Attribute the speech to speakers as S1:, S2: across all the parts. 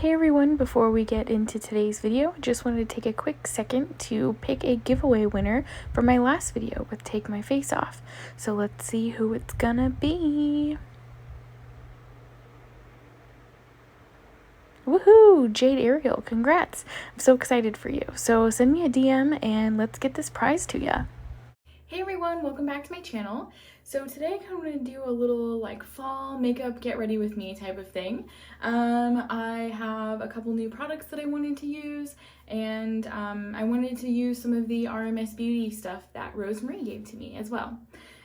S1: Hey everyone, before we get into today's video, just wanted to take a quick second to pick a giveaway winner for my last video with Take My Face Off. So let's see who it's gonna be. Woohoo! Jade Ariel, congrats! I'm so excited for you. So send me a DM and let's get this prize to ya. Hey everyone, welcome back to my channel. So today I kind of want to do a little like fall makeup get ready with me type of thing. I have a couple new products that I wanted to use, and I wanted to use some of the RMS Beauty stuff that Rosemary gave to me as well.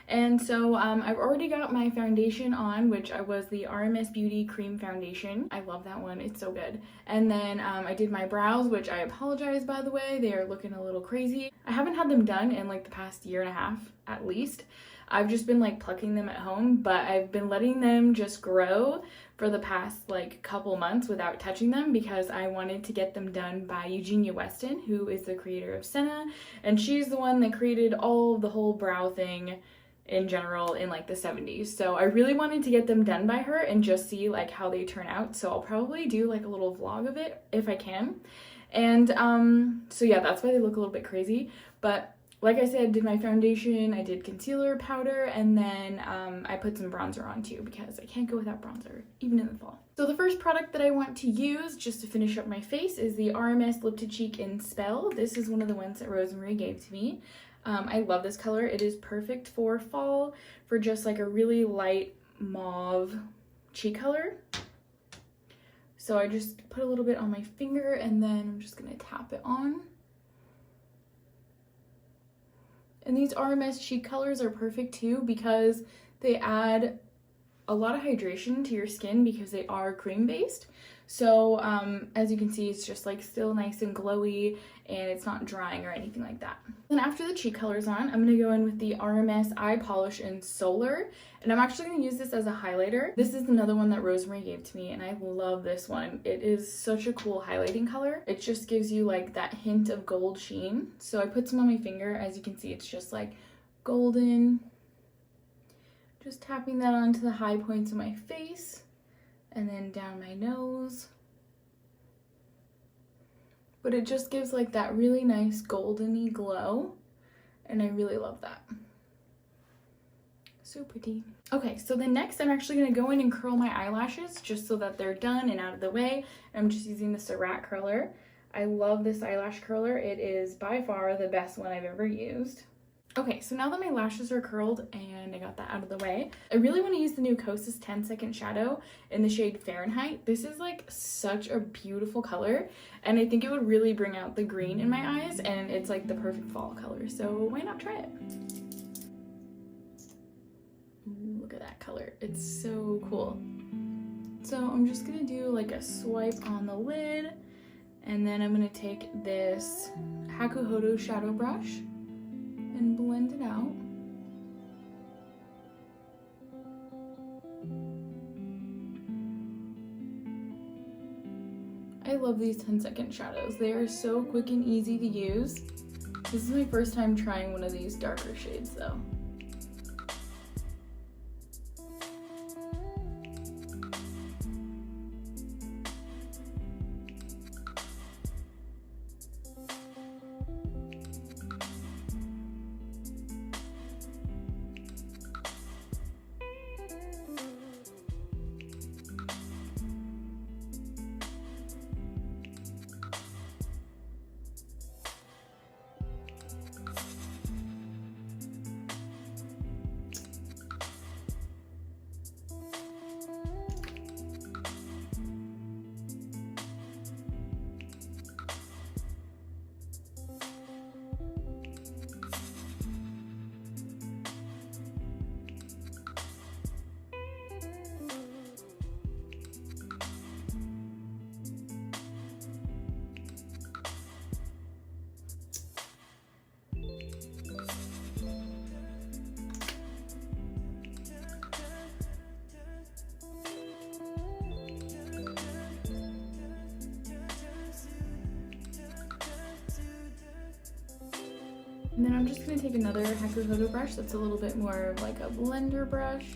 S1: And so I've already got my foundation on, which was the RMS Beauty Cream Foundation. I love that one, it's so good. And then I did my brows, which I apologize by the way, they are looking a little crazy. I haven't had them done in like the past year and a half at least. I've just been like plucking them at home, but I've been letting them just grow for the past like couple months without touching them because I wanted to get them done by Eugenia Weston, who is the creator of Senna, and she's the one that created all of the whole brow thing in general in like the 70s. So I really wanted to get them done by her and just see like how they turn out. So I'll probably do like a little vlog of it if I can. And so yeah, that's why they look a little bit crazy. But like I said, I did my foundation, I did concealer, powder, and then I put some bronzer on too because I can't go without bronzer, even in the fall. So the first product that I want to use just to finish up my face is the RMS Lip2Cheek in Spell. This is one of the ones that Rosemary gave to me. I love this color. It is perfect for fall, for just like a really light mauve cheek color. So I just put a little bit on my finger and then I'm just gonna tap it on. And these RMS cheek colors are perfect too because they add a lot of hydration to your skin because they are cream based. So as you can see, it's just like still nice and glowy and it's not drying or anything like that. Then after the cheek color's on, I'm gonna go in with the RMS Eye Polish in Solar, and I'm actually gonna use this as a highlighter. This is another one that Rosemary gave to me and I love this one. It is such a cool highlighting color. It just gives you like that hint of gold sheen. So I put some on my finger. As you can see, it's just like golden. Just tapping that onto the high points of my face and then down my nose. But it just gives like that really nice goldeny glow and I really love that. So pretty. Okay, so then next I'm actually going to go in and curl my eyelashes just so that they're done and out of the way. I'm just using the Surratt curler. I love this eyelash curler. It is by far the best one I've ever used. Okay, so now that my lashes are curled and I got that out of the way, I really want to use the new Kosas 10-second shadow in the shade Fahrenheit. This is like such a beautiful color and I think it would really bring out the green in my eyes, and it's like the perfect fall color, so why not try it? Ooh, look at that color, it's so cool. So I'm just gonna do like a swipe on the lid, and then I'm gonna take this Hakuhodo shadow brush and blend it out. I love these 10-second shadows. They are so quick and easy to use. This is my first time trying one of these darker shades though. And then I'm just going to take another Hakuhodo brush that's a little bit more like a blender brush.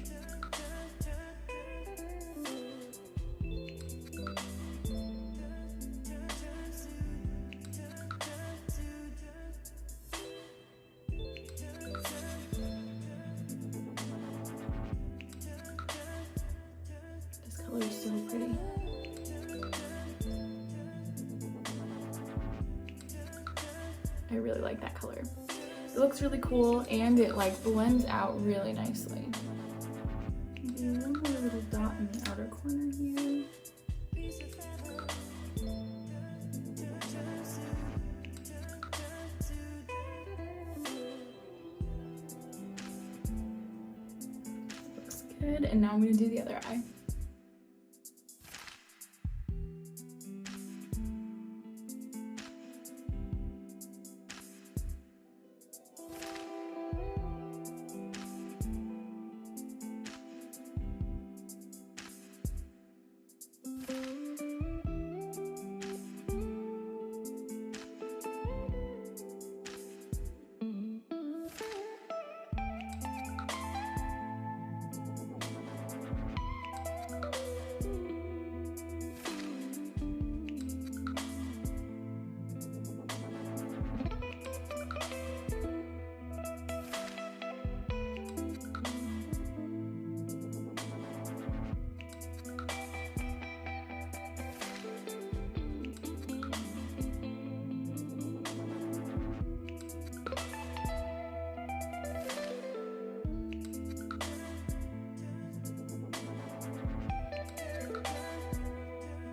S1: really like that color. It looks really cool and it like blends out really nicely. Do one more little dot in the outer corner here. Looks good, and now I'm gonna do the other eye.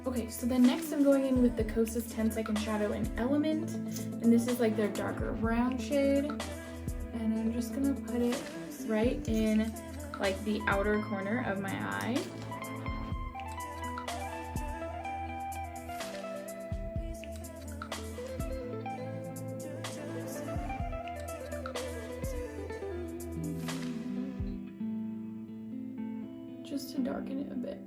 S1: Okay, so then next I'm going in with the Kosas 10-second shadow in Element, and this is like their darker brown shade, and I'm just gonna put it right in like the outer corner of my eye. Just to darken it a bit.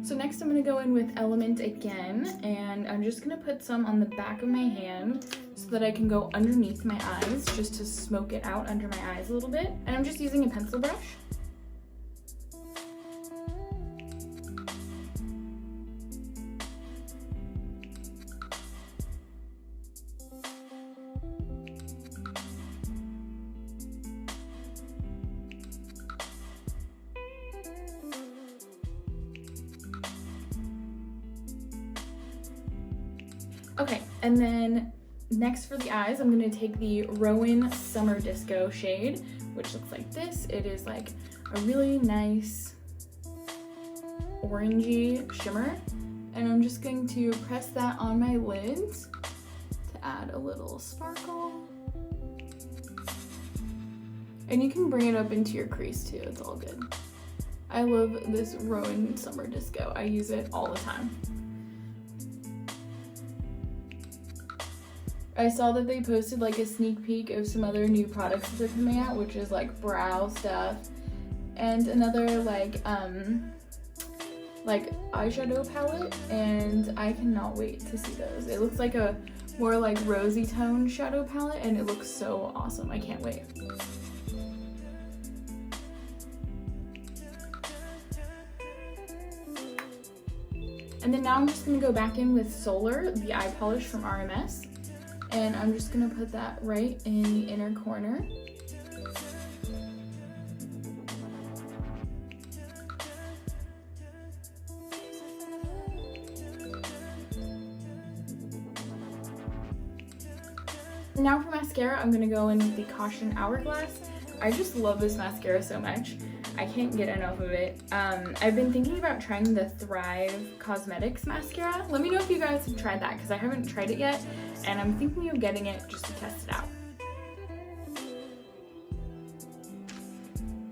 S1: So next I'm going to go in with Element again, and I'm just going to put some on the back of my hand so that I can go underneath my eyes just to smoke it out under my eyes a little bit. And I'm just using a pencil brush. Okay, and then next for the eyes, I'm going to take the Roen Summer Disco shade, which looks like this. It is like a really nice orangey shimmer, and I'm just going to press that on my lids to add a little sparkle. And you can bring it up into your crease too, it's all good. I love this Roen Summer Disco. I use it all the time. I saw that they posted like a sneak peek of some other new products that are coming out, which is like brow stuff and another like eyeshadow palette, and I cannot wait to see those. It looks like a more like rosy tone shadow palette, and it looks so awesome. I can't wait. And then now I'm just gonna go back in with Solar, the eye polish from RMS. And I'm just gonna put that right in the inner corner. Now for mascara, I'm gonna go in with the Caution Hourglass. I just love this mascara so much. I can't get enough of it. I've been thinking about trying the Thrive Cosmetics mascara. Let me know if you guys have tried that, because I haven't tried it yet, and I'm thinking of getting it just to test it out.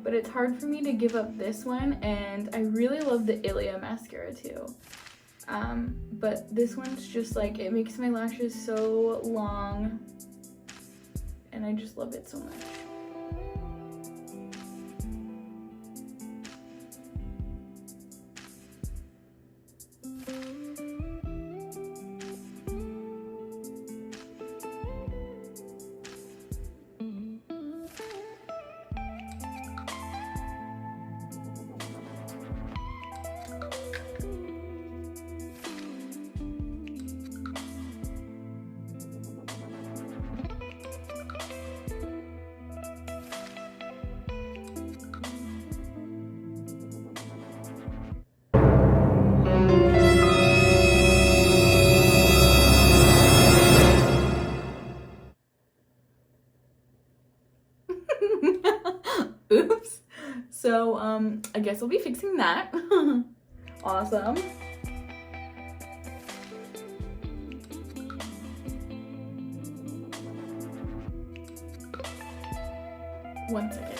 S1: But it's hard for me to give up this one, and I really love the Ilia mascara too. But this one's just like, it makes my lashes so long, and I just love it so much. I guess I'll be fixing that. Awesome. One second.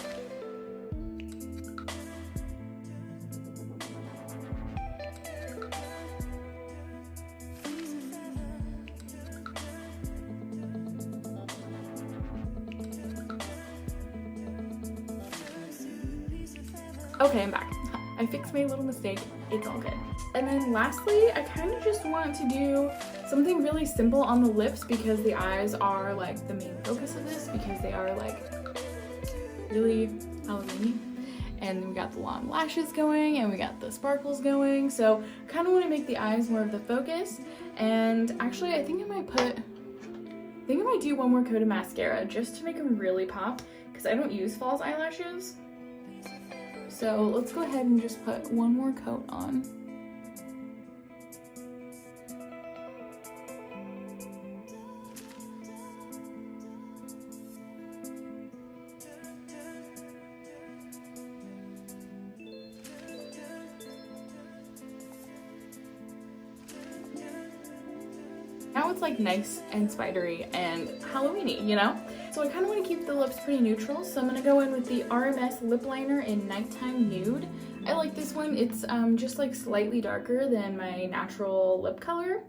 S1: Okay, I'm back. I fixed my little mistake. It's all good. And then lastly, I kind of just want to do something really simple on the lips because the eyes are like the main focus of this, because they are like really Halloween-y. And we got the long lashes going and we got the sparkles going. So kind of want to make the eyes more of the focus. And actually I think I might do one more coat of mascara just to make them really pop, because I don't use false eyelashes. So let's go ahead and just put one more coat on. Now it's like nice and spidery and Halloween-y, you know? So I kind of want to keep the lips pretty neutral, so I'm going to go in with the RMS lip liner in Nighttime Nude. I like this one. It's just like slightly darker than my natural lip color.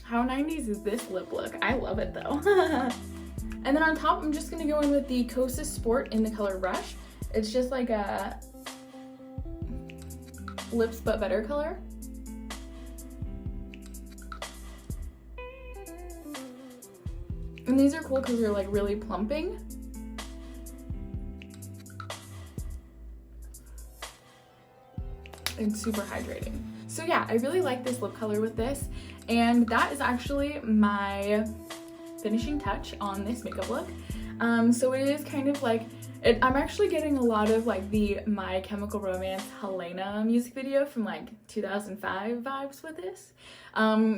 S1: How 90s is this lip look? I love it though. And then on top, I'm just gonna go in with the Kosas Sport in the color Rush. It's just like a lips but better color. And these are cool because they're like really plumping. And super hydrating. So yeah, I really like this lip color with this, and that is actually my finishing touch on this makeup look. So it is kind of like, I'm actually getting a lot of like the My Chemical Romance Helena music video from like 2005 vibes with this,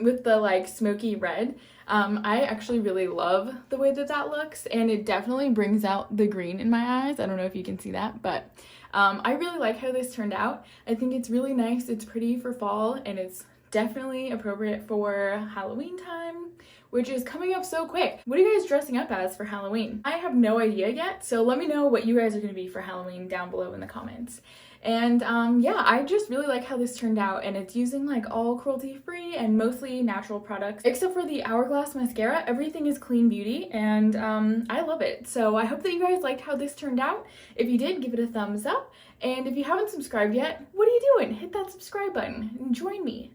S1: with the like smoky red. I actually really love the way that that looks, and it definitely brings out the green in my eyes. I don't know if you can see that, but I really like how this turned out. I think it's really nice. It's pretty for fall, and it's definitely appropriate for Halloween time, which is coming up so quick. What are you guys dressing up as for Halloween? I have no idea yet, so let me know what you guys are going to be for Halloween down below in the comments. And yeah, I just really like how this turned out, and it's using like all cruelty-free and mostly natural products. Except for the Hourglass mascara, everything is clean beauty, and I love it. So I hope that you guys liked how this turned out. If you did, give it a thumbs up. And if you haven't subscribed yet, what are you doing? Hit that subscribe button and join me.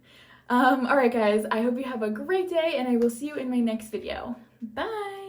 S1: Alright guys, I hope you have a great day, and I will see you in my next video. Bye!